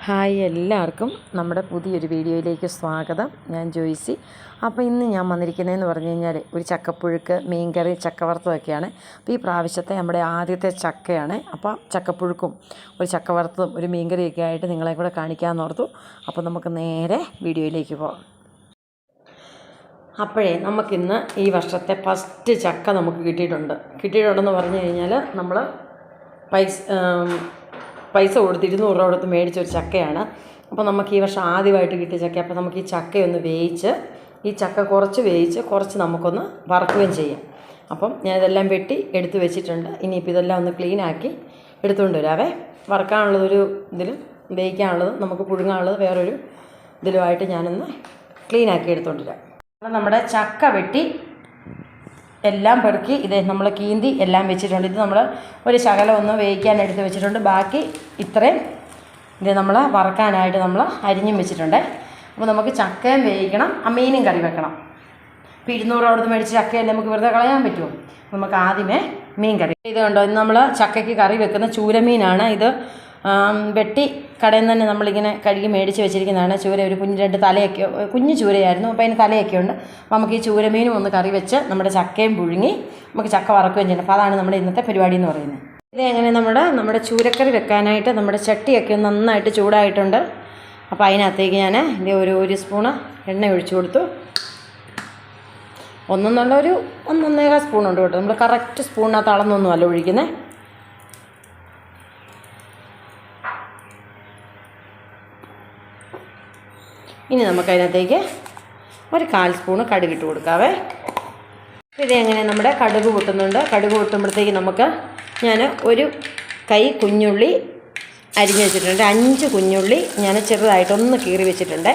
Hi, എല്ലാവർക്കും നമ്മുടെ പുതിയൊരു വീഡിയോയിലേക്ക് സ്വാഗതം. ഞാൻ ജോയ്സി. അപ്പോൾ ഇന്ന് ഞാൻ വന്നിരിക്കുന്നതെന്ന് പറഞ്ഞു കഴിഞ്ഞാൽ ഒരു ചക്കപ്പുഴുക്ക്, മീൻകറി, ചക്കവറുത്തതൊക്കെയാണ്. അപ്പോൾ ഈ പ്രാവശ്യത്തെ നമ്മുടെ ആദ്യത്തെ ചക്കയാണ്. അപ്പോൾ ചക്കപ്പുഴുക്കും ഒരു ചക്കവറുത്തതും ഒരു മീൻകറിയൊക്കെ ആയിട്ട് നിങ്ങളെ കൂടെ കാണിക്കാമെന്ന് ഓർത്തു. അപ്പോൾ നമുക്ക് നേരെ വീഡിയോയിലേക്ക് പോകാം. അപ്പോഴേ നമുക്കിന്ന് ഈ വർഷത്തെ ഫസ്റ്റ് ചക്ക നമുക്ക് കിട്ടിയിട്ടുണ്ടെന്ന് പറഞ്ഞു കഴിഞ്ഞാൽ നമ്മൾ പൈസ കൊടുത്ത് 200 രൂപ കൊടുത്ത് മേടിച്ചൊരു ചക്കയാണ്. അപ്പോൾ നമുക്ക് ഈ വർഷം ആദ്യമായിട്ട് കിട്ടിയ ചക്ക. അപ്പോൾ നമുക്ക് ഈ ചക്കയൊന്ന് വേവിച്ച്, ഈ ചക്ക കുറച്ച് വേവിച്ച് കുറച്ച് നമുക്കൊന്ന് വറുക്കുകയും ചെയ്യാം. അപ്പം ഞാൻ ഇതെല്ലാം വെട്ടി എടുത്ത് വെച്ചിട്ടുണ്ട്. ഇനിയിപ്പോൾ ഇതെല്ലാം ഒന്ന് ക്ലീനാക്കി എടുത്തുകൊണ്ട് വരാവേ. വറുക്കാനുള്ളതൊരു ഇതിലും വേവിക്കാനുള്ളത് നമുക്ക് പുഴുങ്ങാനുള്ളത് വേറൊരു ഇതിലുമായിട്ട് ഞാനൊന്ന് ക്ലീനാക്കി എടുത്തുകൊണ്ട് വരാം. അപ്പോൾ നമ്മുടെ ചക്ക വെട്ടി എല്ലാം പെറുക്കി ഇത് നമ്മൾ കീന്തി എല്ലാം വെച്ചിട്ടുണ്ട്. ഇത് നമ്മൾ ഒരു ശകലം ഒന്ന് വേവിക്കാൻ എടുത്ത് വെച്ചിട്ടുണ്ട്. ബാക്കി ഇത്രയും ഇത് നമ്മൾ വറക്കാനായിട്ട് നമ്മൾ അരിഞ്ഞും വെച്ചിട്ടുണ്ട്. അപ്പോൾ നമുക്ക് ചക്കയും വേവിക്കണം, മീനും കറി വെക്കണം. ഇപ്പോൾ 200 രൂപ കൊടുത്ത് മേടിച്ച് ചക്കയല്ലേ നമുക്ക് വെറുതെ കളയാൻ പറ്റുമോ? നമുക്ക് ആദ്യമേ മീൻ കറി. ഇത് കണ്ടോ, ഇന്ന് നമ്മൾ ചക്കയ്ക്ക് കറി വെക്കുന്ന ചൂരമീനാണ്. ഇത് വെട്ടി കടയിൽ നിന്ന് തന്നെ നമ്മളിങ്ങനെ കഴുകി മേടിച്ച് വെച്ചിരിക്കുന്നതാണ്. ചൂര ഒരു 2 തലയൊക്കെ, കുഞ്ഞു ചൂരയായിരുന്നു. അപ്പോൾ അതിന് തലയൊക്കെ ഉണ്ട്. അപ്പോൾ നമുക്ക് ഈ ചൂരമീനും ഒന്ന് കറി വെച്ച് നമ്മുടെ ചക്കയും പുഴുങ്ങി നമുക്ക് ചക്ക വറക്കുകയും ചെയ്യണം. അപ്പോൾ അതാണ് നമ്മുടെ ഇന്നത്തെ പരിപാടി എന്ന് പറയുന്നത്. ഇത് എങ്ങനെ നമ്മുടെ ചൂരക്കറി വെക്കാനായിട്ട് നമ്മുടെ ചട്ടിയൊക്കെ നന്നായിട്ട് ചൂടായിട്ടുണ്ട്. അപ്പോൾ അതിനകത്തേക്ക് ഞാൻ ഒരു സ്പൂണ് എണ്ണ ഒഴിച്ചു കൊടുത്തു. ഒരു 1.5 സ്പൂണുണ്ട് കേട്ടോ. നമ്മൾ കറക്റ്റ് സ്പൂണിനകത്ത് അളന്നൊന്നും അല്ല ഒഴിക്കുന്നത്. ഇനി നമുക്കതിനകത്തേക്ക് ഒരു 1/4 സ്പൂണ് കടുകിട്ട് കൊടുക്കാവേ. ഇതെങ്ങനെ നമ്മുടെ കടുക് പൊട്ടുന്നുണ്ട്. കടുക് പൊട്ടുമ്പോഴത്തേക്ക് ഞാൻ ഒരു കൈ കുഞ്ഞുള്ളി അരിഞ്ഞ് വെച്ചിട്ടുണ്ട്. 5 കുഞ്ഞുള്ളി ഞാൻ ചെറുതായിട്ടൊന്ന് കീറി വെച്ചിട്ടുണ്ട്.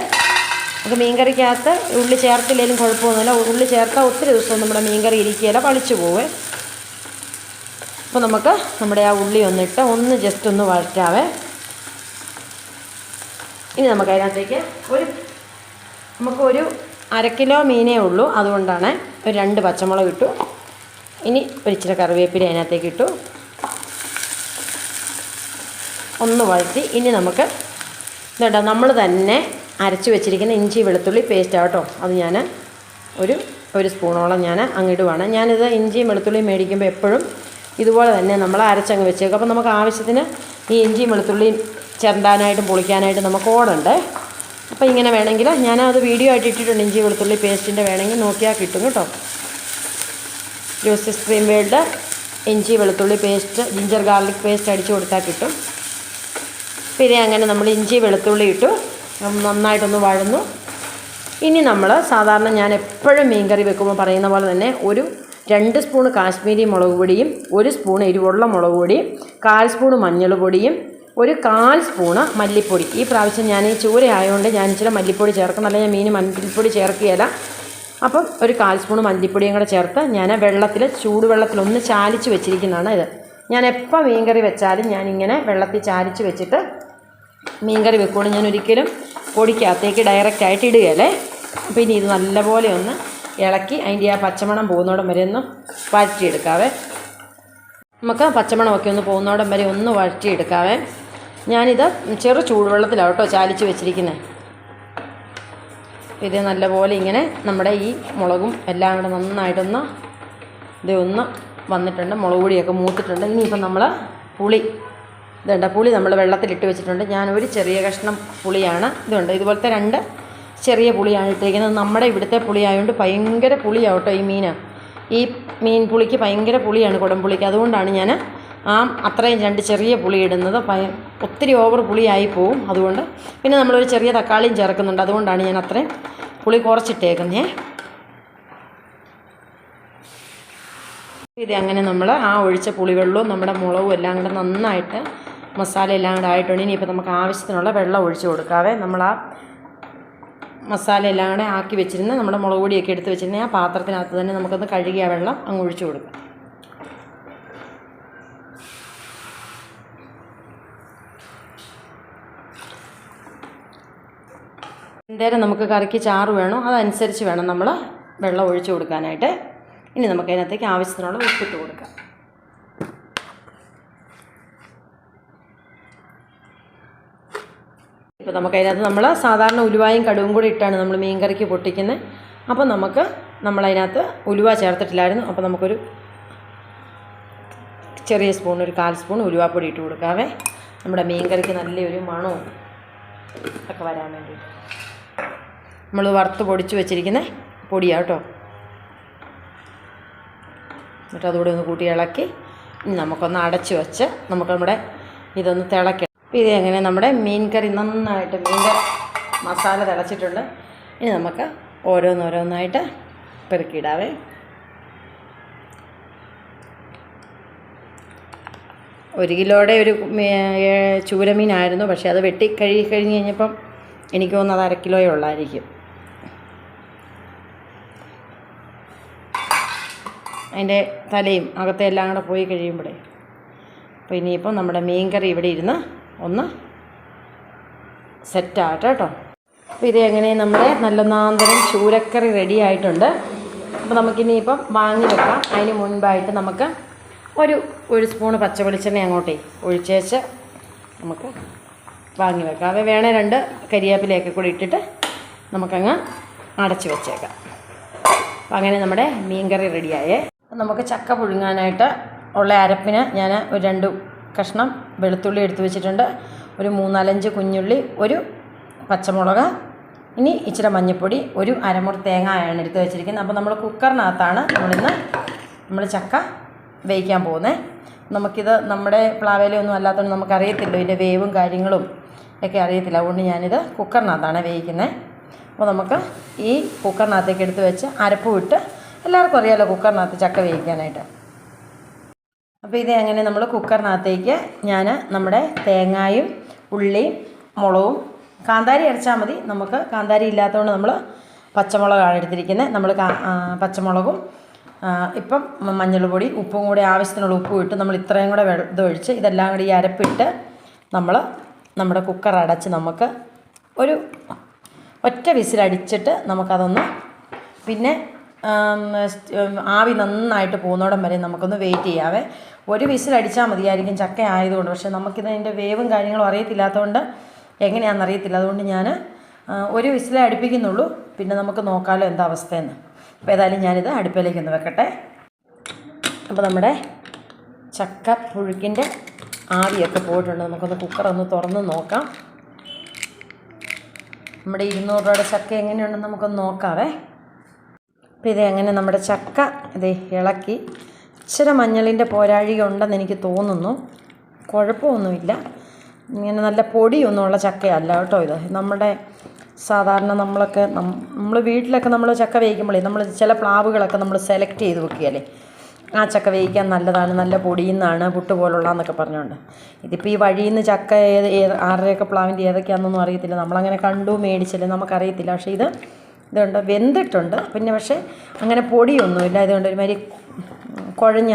നമുക്ക് മീൻകറിക്കകത്ത് ഉള്ളി ചേർത്തില്ലെങ്കിലും കുഴപ്പമൊന്നുമില്ല. ഉള്ളി ചേർത്താൽ ഒത്തിരി ദിവസം നമ്മുടെ മീൻകറി ഇരിക്കുകയില്ല, പളിച്ചു പോവേ. അപ്പോൾ നമുക്ക് നമ്മുടെ ആ ഉള്ളി ഒന്ന് ജസ്റ്റ് ഒന്ന് വഴറ്റാവേ. ഇനി നമുക്കതിനകത്തേക്ക് ഒരു 1/2 കിലോ മീനേ ഉള്ളൂ, അതുകൊണ്ടാണ് ഒരു 2 പച്ചമുളക് ഇട്ടു. ഇനി ഇച്ചിരി കറിവേപ്പില അതിനകത്തേക്ക് ഇട്ടു, ഒന്ന് വഴറ്റി. ഇനി നമുക്ക് ഇതുണ്ടോ, നമ്മൾ തന്നെ അരച്ച് വെച്ചിരിക്കുന്ന ഇഞ്ചി വെളുത്തുള്ളി പേസ്റ്റ് ആട്ടോ. അത് ഞാൻ ഒരു സ്പൂണോളം ഞാൻ അങ്ങിടുവാണ്. ഞാനിത് ഇഞ്ചിയും വെളുത്തുള്ളിയും മേടിക്കുമ്പോൾ എപ്പോഴും ഇതുപോലെ തന്നെ നമ്മൾ അരച്ചങ്ങ് വെച്ചേക്കും. അപ്പോൾ നമുക്ക് ആവശ്യത്തിന് ഈ ഇഞ്ചിയും വെളുത്തുള്ളിയും ചിരണ്ടാനായിട്ടും പൊളിക്കാനായിട്ട് നമുക്ക് ഓടുണ്ട്. അപ്പോൾ ഇങ്ങനെ വേണമെങ്കിൽ ഞാനത് വീഡിയോ ആയിട്ട് ഇട്ടിട്ടുണ്ട്. ഇഞ്ചി വെളുത്തുള്ളി പേസ്റ്റിൻ്റെ വേണമെങ്കിൽ നോക്കിയാൽ കിട്ടും കേട്ടോ. ജ്യൂസ് സ്ട്രീം വേൾഡ് ഇഞ്ചി വെളുത്തുള്ളി പേസ്റ്റ്, ജിഞ്ചർ ഗാർലിക് പേസ്റ്റ് അടിച്ചു കൊടുത്താൽ കിട്ടും. പിന്നെ അങ്ങനെ നമ്മൾ ഇഞ്ചി വെളുത്തുള്ളി ഇട്ടു, നന്നായിട്ടൊന്ന് വഴന്നു. ഇനി നമ്മൾ സാധാരണ ഞാൻ എപ്പോഴും മീൻകറി വെക്കുമ്പോൾ പറയുന്ന പോലെ തന്നെ ഒരു 2 സ്പൂണ് കാശ്മീരി മുളക് പൊടിയും 1 സ്പൂൺ എരിവുള്ള മുളക് പൊടിയും 1/4 സ്പൂണ് മഞ്ഞൾ പൊടിയും 1/4 സ്പൂണ് മല്ലിപ്പൊടി. ഈ പ്രാവശ്യം ഞാൻ ഈ ചൂര ആയതുകൊണ്ട് ഞാൻ ഇച്ചിരി മല്ലിപ്പൊടി ചേർക്കണം, അല്ലെങ്കിൽ ഞാൻ മീൻ മല്ലിപ്പൊടി ചേർക്കുകയില്ല. അപ്പം ഒരു 1/4 സ്പൂണ് മല്ലിപ്പൊടിയും കൂടെ ചേർത്ത് ഞാൻ ചൂടുവെള്ളത്തിലൊന്ന് ചാലിച്ച് വെച്ചിരിക്കുന്നതാണ് ഇത്. ഞാൻ എപ്പോൾ മീൻകറി വെച്ചാലും ഞാനിങ്ങനെ വെള്ളത്തിൽ ചാലിച്ച് വെച്ചിട്ട് മീൻകറി വെക്കുമ്പോൾ ഞാൻ ഒരിക്കലും പൊടിക്കകത്തേക്ക് ഡയറക്റ്റായിട്ട് ഇടുകയല്ലേ. അപ്പോൾ ഇനി ഇത് നല്ലപോലെ ഒന്ന് ഇളക്കി അതിൻ്റെ ആ പച്ചമണം പോകുന്നോടം വരെ ഒന്ന് വഴറ്റിയെടുക്കാവേ. നമുക്ക് പച്ചമണമൊക്കെ ഒന്ന് പോകുന്നോടം വരെ ഒന്ന് വഴറ്റിയെടുക്കാവേ. ഞാനിത് ചെറു ചൂടുവെള്ളത്തിലാണ് കേട്ടോ ചാലിച്ച് വെച്ചിരിക്കുന്നത്. ഇത് നല്ലപോലെ ഇങ്ങനെ നമ്മുടെ ഈ മുളകും എല്ലാം കൂടെ നന്നായിട്ടൊന്ന് ഒന്ന് വന്നിട്ടുണ്ട്. മുളക് പൊടിയൊക്കെ മൂത്തിട്ടുണ്ട്. ഇനിയിപ്പം നമ്മൾ പുളി നമ്മൾ വെള്ളത്തിലിട്ട് വെച്ചിട്ടുണ്ട്. ഞാൻ ഒരു ചെറിയ കഷ്ണം പുളിയാണ് ഇതുപോലത്തെ 2 ചെറിയ പുളിയാണ് ഇട്ടിരിക്കുന്നത്. നമ്മുടെ ഇവിടുത്തെ പുളിയായതുകൊണ്ട് ഭയങ്കര പുളിയാവട്ടോ ഈ മീൻ പുളിക്ക് ഭയങ്കര പുളിയാണ്, കുടംപുളിക്ക്. അതുകൊണ്ടാണ് ഞാൻ അത്രയും 2 ചെറിയ പുളി ഇടുന്നത്. ഒത്തിരി ഓവർ പുളിയായി പോവും. അതുകൊണ്ട് പിന്നെ നമ്മളൊരു ചെറിയ തക്കാളിയും ചേർക്കുന്നുണ്ട്. അതുകൊണ്ടാണ് ഞാൻ അത്രയും പുളി കുറച്ചിട്ടേക്കുന്നത്. ഇത് അങ്ങനെ നമ്മൾ ആ ഒഴിച്ച പുളിവെള്ളവും നമ്മുടെ മുളകും എല്ലാം കൂടെ നന്നായിട്ട് മസാല എല്ലാം കൂടെ ആയിട്ടുണ്ട്. ഇനിയിപ്പോൾ നമുക്ക് ആവശ്യത്തിനുള്ള വെള്ളം ഒഴിച്ച് കൊടുക്കാവേ. നമ്മൾ ആ മസാല എല്ലാം കൂടെ ആക്കി വെച്ചിരുന്ന നമ്മുടെ മുളക് പൊടിയൊക്കെ എടുത്ത് വെച്ചിരുന്ന ആ പാത്രത്തിനകത്ത് തന്നെ നമുക്കൊന്ന് കഴുകിയ വെള്ളം അങ്ങ് ഒഴിച്ചു കൊടുക്കാം. എന്തേരം നമുക്ക് കറിക്ക് ചാറ് വേണോ അതനുസരിച്ച് വേണം നമ്മൾ വെള്ളം ഒഴിച്ചു കൊടുക്കാനായിട്ട്. ഇനി നമുക്കതിനകത്തേക്ക് ആവശ്യത്തിനുള്ള ഉപ്പിട്ട് കൊടുക്കാം. ഇപ്പോൾ നമുക്കതിനകത്ത് നമ്മൾ സാധാരണ ഉലുവായും കടുവും കൂടി ഇട്ടാണ് നമ്മൾ മീൻ കറിക്ക് പൊട്ടിക്കുന്നത്. അപ്പോൾ നമ്മളതിനകത്ത് ഉലുവ ചേർത്തിട്ടില്ലായിരുന്നു. അപ്പോൾ നമുക്കൊരു ചെറിയ സ്പൂൺ, ഒരു 1/4 സ്പൂൺ ഉലുവാപ്പൊടി ഇട്ട് കൊടുക്കാവേ. നമ്മുടെ മീൻ കറിക്ക് നല്ലൊരു മണവും ഒക്കെ വരാൻ വേണ്ടിയിട്ട്. നമ്മൾ വറുത്ത് പൊടിച്ച് വെച്ചിരിക്കുന്ന പൊടിയാണ് കേട്ടോ. എന്നിട്ട് അതുകൂടി ഒന്ന് കൂട്ടി ഇളക്കി ഇനി നമുക്കൊന്ന് അടച്ച് വെച്ച് നമ്മുടെ ഇതൊന്ന് തിളക്കണം. അപ്പോൾ ഇത് എങ്ങനെ നമ്മുടെ മീൻ കറി നന്നായിട്ട് മീൻ കറി മസാല തിളച്ചിട്ടുണ്ട്. ഇനി നമുക്ക് ഓരോന്നോരോന്നായിട്ട് പെറുക്കിയിടാവേ. ഒരു കിലോയുടെ ഒരു ചൂരമീനായിരുന്നു. പക്ഷേ അത് കഴുകി കഴിഞ്ഞപ്പം എനിക്ക് തോന്നുന്നത് 1/2 കിലോയേ ഉള്ളായിരിക്കും. അതിൻ്റെ തലയും അകത്തെ എല്ലാം കൂടെ പോയി കഴിയുമ്പോഴേ. അപ്പോൾ ഇനിയിപ്പം നമ്മുടെ മീൻ കറി ഇവിടെ ഇരുന്ന് ഒന്ന് സെറ്റാകട്ടെ കേട്ടോ. അപ്പോൾ ഇത് എങ്ങനെ നമ്മുടെ നല്ല നാന്തരം ചൂരക്കറി റെഡി ആയിട്ടുണ്ട്. അപ്പോൾ നമുക്കിനിയിപ്പം വാങ്ങി വെക്കാം. അതിന് മുൻപായിട്ട് നമുക്ക് ഒരു സ്പൂണ് പച്ച വെളിച്ചെണ്ണ അങ്ങോട്ടേ ഒഴിച്ചേച്ച് നമുക്ക് വാങ്ങി വെക്കാം. അത് വേണേൽ 2 കരിവേപ്പിലയൊക്കെ കൂടി ഇട്ടിട്ട് നമുക്കങ്ങ് അടച്ച് വെച്ചേക്കാം. അപ്പം അങ്ങനെ നമ്മുടെ മീൻ കറി റെഡിയായേ. നമുക്ക് ചക്ക പുഴുങ്ങാനായിട്ട് ഉള്ള അരപ്പിന് ഞാൻ ഒരു 2 കഷ്ണം വെളുത്തുള്ളി എടുത്ത് വെച്ചിട്ടുണ്ട്. ഒരു 3-4 കുഞ്ഞുള്ളി, ഒരു പച്ചമുളക്, ഇനി ഇച്ചിരി മഞ്ഞൾപ്പൊടി, ഒരു അരമുറി തേങ്ങയാണ് എടുത്ത് വെച്ചിരിക്കുന്നത്. അപ്പോൾ നമ്മൾ കുക്കറിനകത്താണ് നമ്മൾ ചക്ക വേവിക്കാൻ പോകുന്നത്. നമുക്കിത് നമ്മുടെ പ്ലാവേലൊന്നും അല്ലാത്തതുകൊണ്ട് നമുക്കറിയത്തില്ല, ഇതിൻ്റെ വേവും കാര്യങ്ങളും ഒക്കെ അറിയത്തില്ല. അതുകൊണ്ട് ഞാനിത് കുക്കറിനകത്താണ് വേവിക്കുന്നത്. അപ്പോൾ നമുക്ക് ഈ കുക്കറിനകത്തേക്ക് എടുത്ത് വെച്ച് അരപ്പ് വിട്ട്, എല്ലാവർക്കും അറിയാമല്ലോ കുക്കറിനകത്ത് ചക്ക വേവിക്കാനായിട്ട്. അപ്പോൾ ഇത് എങ്ങനെ നമ്മൾ കുക്കറിനകത്തേക്ക് ഞാൻ നമ്മുടെ തേങ്ങയും ഉള്ളിയും മുളകും, കാന്താരി അരച്ചാൽ മതി, നമുക്ക് കാന്താരി ഇല്ലാത്തതുകൊണ്ട് നമ്മൾ പച്ചമുളകാണ് എടുത്തിരിക്കുന്നത്. നമ്മൾ പച്ചമുളകും ഇപ്പം മഞ്ഞൾപ്പൊടി, ഉപ്പും കൂടി ആവശ്യത്തിനുള്ള ഉപ്പും ഇട്ട് നമ്മൾ ഇത്രയും കൂടെ ഇതൊഴിച്ച് ഇതെല്ലാം കൂടി ഈ അരപ്പിട്ട് നമ്മുടെ കുക്കർ അടച്ച് നമുക്ക് ഒരു ഒറ്റ വിസിലടിച്ചിട്ട് നമുക്കതൊന്ന് പിന്നെ ആവി നന്നായിട്ട് പോകുന്നോടം വരെ നമുക്കൊന്ന് വെയിറ്റ് ചെയ്യാവേ. ഒരു വിസിലടിച്ചാൽ മതിയായിരിക്കും ചക്ക ആയതുകൊണ്ട്. പക്ഷേ നമുക്കിതിൻ്റെ വേവും കാര്യങ്ങളും അറിയത്തില്ലാത്തതുകൊണ്ട് എങ്ങനെയാണെന്ന് അറിയത്തില്ല. അതുകൊണ്ട് ഞാൻ ഒരു വിസിലേ അടുപ്പിക്കുന്നുള്ളൂ. പിന്നെ നമുക്ക് നോക്കാമല്ലോ എന്താ അവസ്ഥയെന്ന്. അപ്പോൾ ഏതായാലും ഞാനിത് അടുപ്പിലേക്കൊന്ന് വെക്കട്ടെ. അപ്പോൾ നമ്മുടെ ചക്ക പുഴുക്കിൻ്റെ ആവിയൊക്കെ പോയിട്ടുണ്ട്. നമുക്കൊന്ന് കുക്കറൊന്ന് തുറന്ന് നോക്കാം. നമ്മുടെ 200 രൂപയുടെ ചക്ക എങ്ങനെയുണ്ടെന്ന് നമുക്കൊന്ന് നോക്കാവേ. അപ്പോൾ ഇത് എങ്ങനെ നമ്മുടെ ചക്ക ഇത് ഇളക്കി, ഇച്ചിരി മഞ്ഞളിൻ്റെ പോരാഴിക ഉണ്ടെന്ന് എനിക്ക് തോന്നുന്നു. കുഴപ്പമൊന്നുമില്ല. ഇങ്ങനെ നല്ല പൊടിയൊന്നുമുള്ള ചക്കയല്ല കേട്ടോ ഇത്. നമ്മുടെ സാധാരണ നമ്മൾ വീട്ടിലൊക്കെ നമ്മൾ ചക്ക വേവിക്കുമ്പോഴേ നമ്മൾ ചില പ്ലാവുകളൊക്കെ നമ്മൾ സെലക്ട് ചെയ്ത് വെക്കുകയല്ലേ, ആ ചക്ക വേവിക്കാൻ നല്ലതാണ്, നല്ല പൊടിയിൽ നിന്നാണ്, പുട്ട് പോലുള്ളതെന്നൊക്കെ പറഞ്ഞുകൊണ്ട്. ഇതിപ്പോൾ ഈ വഴിയിൽ നിന്ന് ചക്ക ആരുടെയൊക്കെ പ്ലാവിൻ്റെ ഏതൊക്കെയാണെന്നൊന്നും അറിയത്തില്ല. നമ്മളങ്ങനെ കണ്ടു മേടിച്ചില്ലേ, നമുക്കറിയത്തില്ല. പക്ഷേ ഇതുണ്ട്, വെന്തിട്ടുണ്ട്. പിന്നെ പക്ഷേ അങ്ങനെ പൊടിയൊന്നുമില്ല. ഇതുകൊണ്ട് ഒരുമാതിരി കുഴഞ്ഞ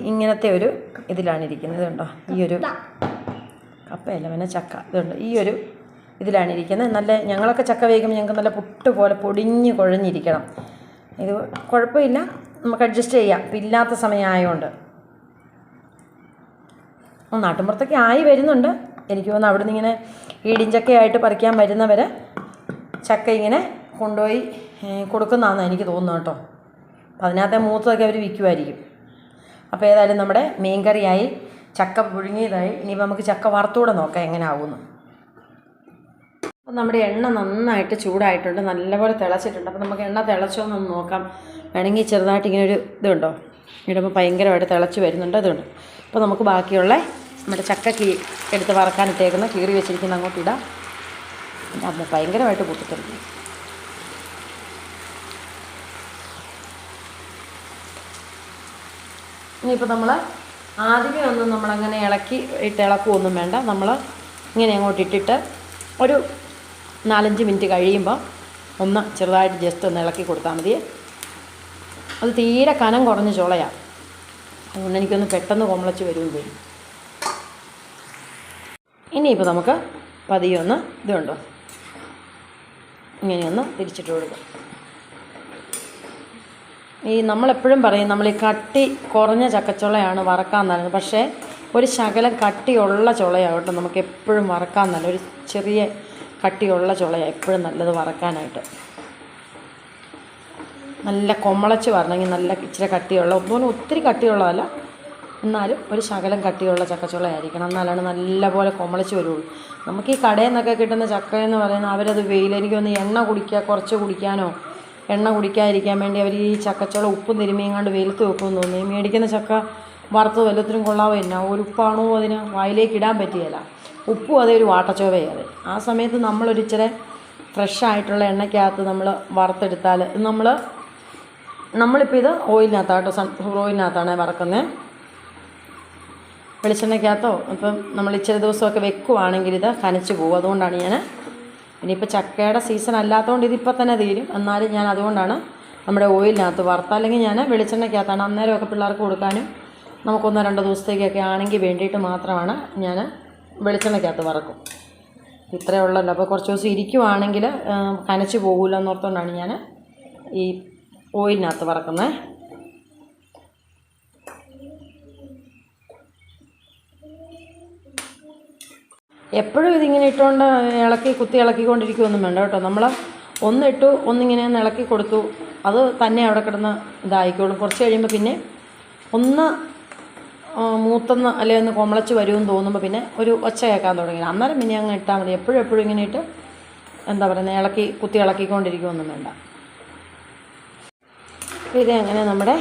ഇങ്ങനത്തെ ഒരു ഇതിലാണ് ഇരിക്കുന്നത്. ഇതുണ്ടോ, ഈ ഒരു കപ്പയല്ല പിന്നെ ചക്ക, ഇതുണ്ട് ഈ ഒരു ഇതിലാണ് ഇരിക്കുന്നത്. നല്ല ഞങ്ങളൊക്കെ ചക്ക വേവിക്കുമ്പോൾ ഞങ്ങൾക്ക് നല്ല പുട്ട് പോലെ പൊടിഞ്ഞ് കുഴഞ്ഞിരിക്കണം. ഇത് കുഴപ്പമില്ല, നമുക്ക് അഡ്ജസ്റ്റ് ചെയ്യാം. ഇപ്പം ഇല്ലാത്ത സമയമായതുകൊണ്ട് നാട്ടുമ്പുറത്തൊക്കെ ആയി വരുന്നുണ്ട്. എനിക്ക് തോന്നുന്നു അവിടെ നിന്ന് ഇങ്ങനെ ഈടിഞ്ചക്കയായിട്ട് പറിക്കാൻ വരുന്നവർ ചക്ക ഇങ്ങനെ കൊണ്ടുപോയി കൊടുക്കുന്നതാണെന്ന് എനിക്ക് തോന്നുന്നു കേട്ടോ. അപ്പം അതിനകത്തെ മൂത്തതൊക്കെ അവർ വിൽക്കുമായിരിക്കും. അപ്പോൾ ഏതായാലും നമ്മുടെ മീൻ കറിയായി, ചക്ക പുഴുങ്ങിയതായി. ഇനിയിപ്പോൾ നമുക്ക് ചക്ക വറുത്തൂടെ നോക്കാം എങ്ങനെ ആവുമെന്ന്. അപ്പം നമ്മുടെ എണ്ണ നന്നായിട്ട് ചൂടായിട്ടുണ്ട്, നല്ലപോലെ തിളച്ചിട്ടുണ്ട്. അപ്പോൾ നമുക്ക് എണ്ണ തിളച്ചോന്നൊന്ന് നോക്കാം. വേണമെങ്കിൽ ചെറുതായിട്ട് ഇങ്ങനെ ഒരു ഇതുണ്ടോ, ഇടുമ്പോൾ ഭയങ്കരമായിട്ട് തിളച്ച് വരുന്നുണ്ട്. ഇതുണ്ട്. അപ്പോൾ നമുക്ക് ബാക്കിയുള്ള നമ്മുടെ ചക്ക എടുത്ത് വറക്കാനിട്ടേക്കുന്ന കീറി വെച്ചിരിക്കുന്ന അങ്ങോട്ട് ഇടാം. അത് ഭയങ്കരമായിട്ട് പൊട്ടിത്തെറിക്കും. ഇനിയിപ്പോൾ നമ്മൾ ആദ്യമേ ഒന്നും നമ്മളങ്ങനെ ഇളക്കുമൊന്നും വേണ്ട. നമ്മൾ ഇങ്ങനെ അങ്ങോട്ട് ഇട്ടിട്ട് ഒരു 4-5 മിനിറ്റ് കഴിയുമ്പോൾ ഒന്ന് ചെറുതായിട്ട് ജസ്റ്റ് ഒന്ന് ഇളക്കി കൊടുത്താൽ മതി. അത് തീരെ കനം കുറഞ്ഞ് ചുളയാണ്, അതുകൊണ്ട് എനിക്കൊന്ന് പെട്ടെന്ന് കൊമളച്ച് വരുമെന്ന് തോന്നും. ഇനിയിപ്പോൾ നമുക്ക് പതിയെ ഒന്ന് ഇതുണ്ടോ ഇങ്ങനെയൊന്ന് തിരിച്ചിട്ട് കൊടുക്കും. നമ്മളെപ്പോഴും പറയും നമ്മൾ ഈ കട്ടി കുറഞ്ഞ ചക്കച്ചുളയാണ് വറക്കാൻ നല്ലത്. പക്ഷേ ഒരു ശകലം കട്ടിയുള്ള ചുളയാവട്ടെ നമുക്ക് എപ്പോഴും വറക്കാൻ നല്ല ഒരു ചെറിയ കട്ടിയുള്ള ചുളയാണ് എപ്പോഴും നല്ലത് വറക്കാനായിട്ട്. നല്ല കൊമളച്ച് വരണമെങ്കിൽ നല്ല ഇച്ചിരി കട്ടിയുള്ള, ഒന്നും ഒത്തിരി കട്ടിയുള്ളതല്ല, എന്നാലും ഒരു ശകലം കട്ടിയുള്ള ചക്കച്ചുളയായിരിക്കണം, എന്നാലാണ് നല്ലപോലെ കൊമളിച്ച് വരുള്ളൂ. നമുക്ക് ഈ കടയിൽ നിന്നൊക്കെ കിട്ടുന്ന ചക്ക എന്ന് പറയുന്നത് അവരത് എനിക്കൊന്ന് കുറച്ച് കുടിക്കാനോ എണ്ണ കുടിക്കാതിരിക്കാൻ വേണ്ടി അവർ ഈ ചക്കച്ചുള ഉപ്പും തിരുമ്മിയും വെയിലത്ത് വെക്കുമെന്ന് തോന്നുന്നു. ഈ മേടിക്കുന്ന ചക്ക വറുത്ത് വല്ലത്തിനും കൊള്ളാവോ എന്നാ, ഒരു ഉപ്പാണോ അതിന് വായിലേക്ക് ഇടാൻ പറ്റിയല്ല, ഉപ്പും അതേ ഒരു വാട്ടച്ചോവയത്. ആ സമയത്ത് നമ്മളൊരിച്ചിരി ഫ്രഷായിട്ടുള്ള എണ്ണയ്ക്കകത്ത് നമ്മൾ വറുത്തെടുത്താൽ നമ്മളിപ്പോൾ ഇത് ഓയിലിനകത്താട്ടോ, സൺഫ്ലവർ ഓയിലിനകത്താണ് വറക്കുന്നത്. വെളിച്ചെണ്ണയ്ക്കകത്തോ ഇപ്പം നമ്മൾ ഇച്ചിരി ദിവസമൊക്കെ വെക്കുവാണെങ്കിൽ ഇത് കനച്ച് പോകും. അതുകൊണ്ടാണ് ഞാൻ ഇനിയിപ്പോൾ ചക്കയുടെ സീസൺ അല്ലാത്തതുകൊണ്ട് ഇതിപ്പോൾ തന്നെ തീരും, എന്നാലും ഞാൻ അതുകൊണ്ടാണ് നമ്മുടെ ഓയിലിനകത്ത് വറുത്ത. അല്ലെങ്കിൽ ഞാൻ വെളിച്ചെണ്ണയ്ക്കകത്താണ്, അന്നേരമൊക്കെ പിള്ളേർക്ക് കൊടുക്കാനും നമുക്കൊന്നോ 2 ദിവസത്തേക്കൊക്കെ ആണെങ്കിൽ വേണ്ടിയിട്ട് മാത്രമാണ് ഞാൻ വെളിച്ചെണ്ണയ്ക്കകത്ത് വറക്കും. ഇത്രയേ ഉള്ളല്ലോ. അപ്പോൾ കുറച്ച് ദിവസം ഇരിക്കുവാണെങ്കിൽ കനച്ച് പോകില്ല എന്നോർത്തുകൊണ്ടാണ് ഞാൻ ഈ ഓയിലിനകത്ത് വറക്കുന്നത്. എപ്പോഴും ഇതിങ്ങനെ ഇട്ടുകൊണ്ട് കുത്തി ഇളക്കിക്കൊണ്ടിരിക്കുകയൊന്നും വേണ്ട കേട്ടോ. നമ്മൾ ഒന്നിട്ടു ഒന്നിങ്ങനെ ഇളക്കി കൊടുത്തു, അത് തന്നെ അവിടെ കിടന്ന് ഇതായിക്കോളും. കുറച്ച് കഴിയുമ്പോൾ പിന്നെ ഒന്ന് മൂത്തെന്ന് അല്ലെങ്കിൽ ഒന്ന് കൊമളച്ച് വരുമെന്ന് തോന്നുമ്പോൾ പിന്നെ ഒരു ഒച്ച കേൾക്കാൻ തുടങ്ങി, അന്നേരം പിന്നെ അങ്ങ് ഇട്ടാൽ മതി. എപ്പോഴും ഇങ്ങനെ ഇട്ട് എന്താ പറയുന്നത് കുത്തി ഇളക്കിക്കൊണ്ടിരിക്കുകയൊന്നും വേണ്ട. ഇത് അങ്ങനെ നമ്മുടെ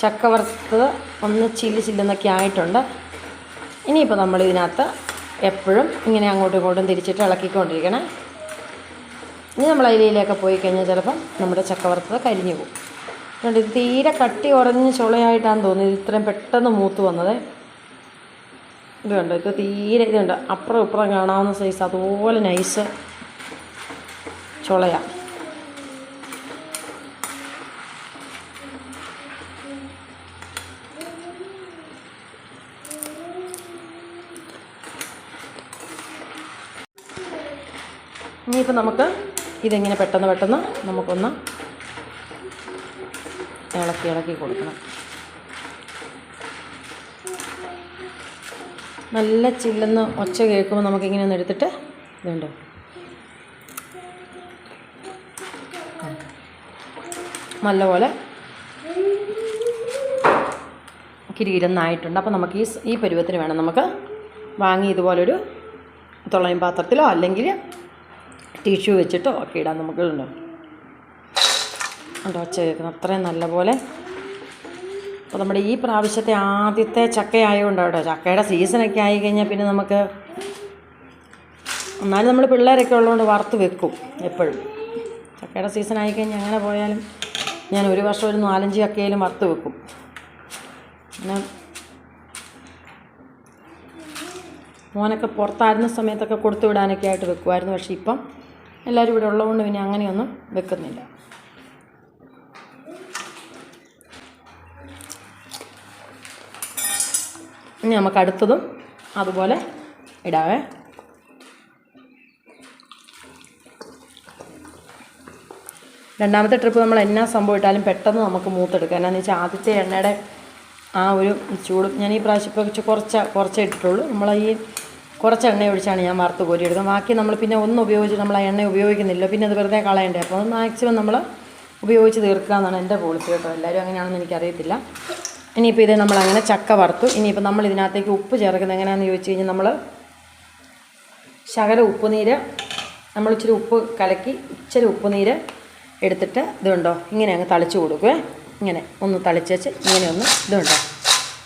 ചക്ക വറുത്തത് ഒന്ന് ചില്ലെന്നൊക്കെ ആയിട്ടുണ്ട്. ഇനിയിപ്പോൾ നമ്മളിതിനകത്ത് എപ്പോഴും ഇങ്ങനെ അങ്ങോട്ടും ഇങ്ങോട്ടും തിരിച്ചിട്ട് ഇളക്കിക്കൊണ്ടിരിക്കണം. ഇനി നമ്മൾ അതിലേക്ക് പോയി കഴിഞ്ഞാൽ ചിലപ്പം നമ്മുടെ ചക്ക വറുത്തത് കരിഞ്ഞു പോകും. അതുകൊണ്ട് ഇത് തീരെ കട്ടി ഉറഞ്ഞ് ചുളയായിട്ടാണെന്ന് തോന്നുന്നത് ഇത്രയും പെട്ടെന്ന് മൂത്ത് വന്നത്. ഇത് കണ്ടോ, ഇത് തീരെ ഇതുണ്ട്, അപ്പുറം ഇപ്പുറം കാണാവുന്ന സൈസ് അതുപോലെ നൈസ് ചുളയാണ്. ഇനിയിപ്പോൾ നമുക്ക് ഇതിങ്ങനെ പെട്ടെന്ന് നമുക്കൊന്ന് ഇളക്കി കൊടുക്കണം. നല്ല ചില്ലെന്ന് ഒച്ച കേൾക്കുമ്പോൾ നമുക്കിങ്ങനെ ഒന്ന് എടുത്തിട്ട് ഇതുണ്ട് നല്ലപോലെ കിരികിരന്നായിട്ടുണ്ട്. അപ്പോൾ നമുക്ക് ഈ പരുവത്തിന് വേണം നമുക്ക് വാങ്ങി ഇതുപോലൊരു തുളയും പാത്രത്തിലോ അല്ലെങ്കിൽ ടിഷ്യൂ വെച്ചിട്ടോ ഒക്കെ ഇടാൻ നമുക്ക് ഉണ്ടോ ഒച്ച കേൾക്കുന്നത് അത്രയും നല്ലപോലെ. അപ്പോൾ നമ്മുടെ ഈ പ്രാവശ്യത്തെ ആദ്യത്തെ ചക്കയായതുകൊണ്ട് കേട്ടോ, ചക്കയുടെ സീസണൊക്കെ ആയിക്കഴിഞ്ഞാൽ പിന്നെ നമുക്ക് എന്നാലും നമ്മൾ പിള്ളേരൊക്കെ ഉള്ളതുകൊണ്ട് വറുത്ത് വെക്കും എപ്പോഴും. ചക്കയുടെ സീസൺ ആയിക്കഴിഞ്ഞാൽ അങ്ങനെ പോയാലും ഞാൻ ഒരു വർഷം ഒരു 4-5 ചക്കയിലും വറുത്ത് വെക്കും. പിന്നെ മോനൊക്കെ പുറത്തായിരുന്ന സമയത്തൊക്കെ കൊടുത്തു വിടാനൊക്കെ ആയിട്ട് വെക്കുമായിരുന്നു. പക്ഷേ ഇപ്പം എല്ലാവരും ഇവിടെ ഉള്ളതുകൊണ്ട് പിന്നെ അങ്ങനെയൊന്നും വെക്കുന്നില്ല. ഇനി നമുക്ക് അടുത്തതും അതുപോലെ ഇടാവേ. രണ്ടാമത്തെ ട്രിപ്പ് നമ്മൾ എന്നാ സംഭവം ഇട്ടാലും പെട്ടെന്ന് നമുക്ക് മൂത്തെടുക്കാം. എന്നാന്ന് വെച്ചാൽ ആദ്യത്തെ എണ്ണയുടെ ആ ഒരു ചൂടും ഞാൻ ഈ പ്രാവശ്യം ഇപ്പോൾ കുറച്ചേ ഇട്ടിട്ടുള്ളൂ. നമ്മൾ ഈ കുറച്ച് എണ്ണ ഒഴിച്ചാണ് ഞാൻ വറുത്ത് കോരിയെടുക്കുന്നത്. ബാക്കി നമ്മൾ പിന്നെ നമ്മൾ ആ എണ്ണ ഉപയോഗിക്കുന്നില്ല, പിന്നെ അത് വെറുതെ കളയണ്ടേ. അപ്പോൾ അത് മാക്സിമം നമ്മൾ ഉപയോഗിച്ച് തീർക്കുക എന്നാണ് എൻ്റെ പോളിസി കേട്ടോ. എല്ലാവരും അങ്ങനെയാണെന്ന് എനിക്കറിയത്തില്ല. ഇനിയിപ്പോൾ ഇത് നമ്മളങ്ങനെ ചക്ക വറുത്തു. ഇനിയിപ്പോൾ നമ്മൾ ഇതിനകത്തേക്ക് ഉപ്പ് ചേർക്കുന്നത് എങ്ങനെയാണെന്ന് ചോദിച്ചു കഴിഞ്ഞാൽ നമ്മൾ ശകല ഉപ്പുനീര്, നമ്മൾ ഇച്ചിരി ഉപ്പ് കലക്കി ഇച്ചിരി ഉപ്പുനീര് എടുത്തിട്ട് ഇതുണ്ടോ ഇങ്ങനെ അങ്ങ് തളിച്ച് കൊടുക്കുവേ. ഇങ്ങനെ ഒന്ന് തളിച്ച് വെച്ച് ഇങ്ങനെ ഇതുണ്ടോ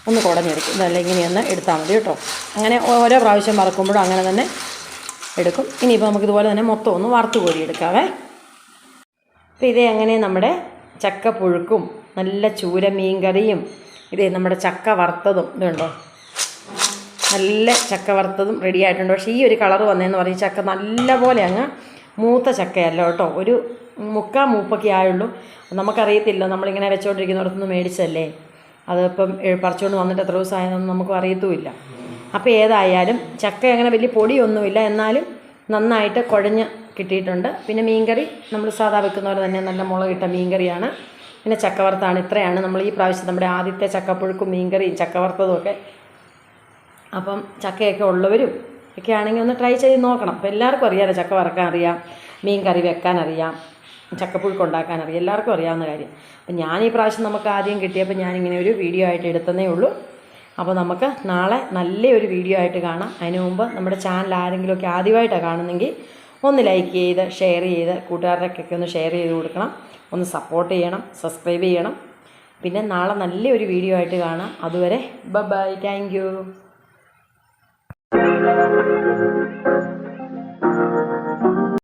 ഒന്ന് കുടഞ്ഞെടുക്കും. ഇതല്ല ഇങ്ങനെയൊന്ന് എടുത്താൽ മതി കേട്ടോ. അങ്ങനെ ഓരോ പ്രാവശ്യം വറക്കുമ്പോഴും അങ്ങനെ തന്നെ എടുക്കും. ഇനിയിപ്പോൾ നമുക്കിതുപോലെ തന്നെ മൊത്തം ഒന്ന് വറുത്ത് കോരിയെടുക്കാവേ. അപ്പോൾ ഇതേ അങ്ങനെ നമ്മുടെ ചക്ക പുഴുക്കും നല്ല ചൂര മീൻ കറിയും ഇതേ നമ്മുടെ ചക്ക വറുത്തതും ഇതുണ്ടോ നല്ല ചക്ക വറുത്തതും റെഡി ആയിട്ടുണ്ട്. പക്ഷേ ഈ ഒരു കളർ വന്നതെന്ന് പറയും ചക്ക നല്ല പോലെ അങ്ങ് മൂത്ത ചക്കയല്ല കേട്ടോ, ഒരു മൂപ്പൊക്കെ ആയുള്ളൂ. നമുക്കറിയത്തില്ല, നമ്മളിങ്ങനെ വെച്ചുകൊണ്ടിരിക്കുന്നിടത്തുനിന്ന് മേടിച്ചല്ലേ, അതിപ്പം പറിച്ചുകൊണ്ട് വന്നിട്ട് എത്ര ദിവസമായതെന്ന് നമുക്ക് അറിയത്തുമില്ല. അപ്പോൾ ഏതായാലും ചക്ക അങ്ങനെ വലിയ പൊടിയൊന്നുമില്ല, എന്നാലും നന്നായിട്ട് കുഴഞ്ഞ് കിട്ടിയിട്ടുണ്ട്. പിന്നെ മീൻകറി നമ്മൾ സാധാ വെക്കുന്ന പോലെ തന്നെ നല്ല മുളകിട്ട മീൻകറിയാണ്. പിന്നെ ചക്ക വറുത്താണ്. ഇത്രയാണ് നമ്മൾ ഈ പ്രാവശ്യം നമ്മുടെ ആദ്യത്തെ ചക്കപ്പുഴുക്കും മീൻകറിയും ചക്ക വറുത്തതും ഒക്കെ അപ്പം ചക്കയൊക്കെ ഉള്ളവരും ഒക്കെ ആണെങ്കിൽ ഒന്ന് ട്രൈ ചെയ്ത് നോക്കണം. അപ്പോൾ എല്ലാവർക്കും അറിയാമല്ലോ ചക്ക വറക്കാൻ അറിയാം, മീൻ കറി വെക്കാൻ അറിയാം, ചക്കപ്പുഴുക്ക് ഉണ്ടാക്കാൻ അറിയാം, എല്ലാവർക്കും അറിയാവുന്ന കാര്യം. അപ്പം ഞാൻ ഈ പ്രാവശ്യം നമുക്ക് ആദ്യം കിട്ടിയപ്പോൾ ഞാനിങ്ങനെ ഒരു വീഡിയോ ആയിട്ട് എടുത്തതേ ഉള്ളൂ. അപ്പോൾ നമുക്ക് നാളെ നല്ലൊരു വീഡിയോ ആയിട്ട് കാണാം. അതിന് മുമ്പ് നമ്മുടെ ചാനൽ ആരെങ്കിലുമൊക്കെ ആദ്യമായിട്ടാണ് കാണുന്നെങ്കിൽ ഒന്ന് ലൈക്ക് ചെയ്ത് ഷെയർ ചെയ്ത് കൂട്ടുകാരുടെയൊക്കെ ഒന്ന് ഷെയർ ചെയ്ത് കൊടുക്കണം, ഒന്ന് സപ്പോർട്ട് ചെയ്യണം, സബ്സ്ക്രൈബ് ചെയ്യണം. പിന്നെ നാളെ നല്ലൊരു വീഡിയോ ആയിട്ട് കാണാം. അതുവരെ ബൈ, താങ്ക് യു.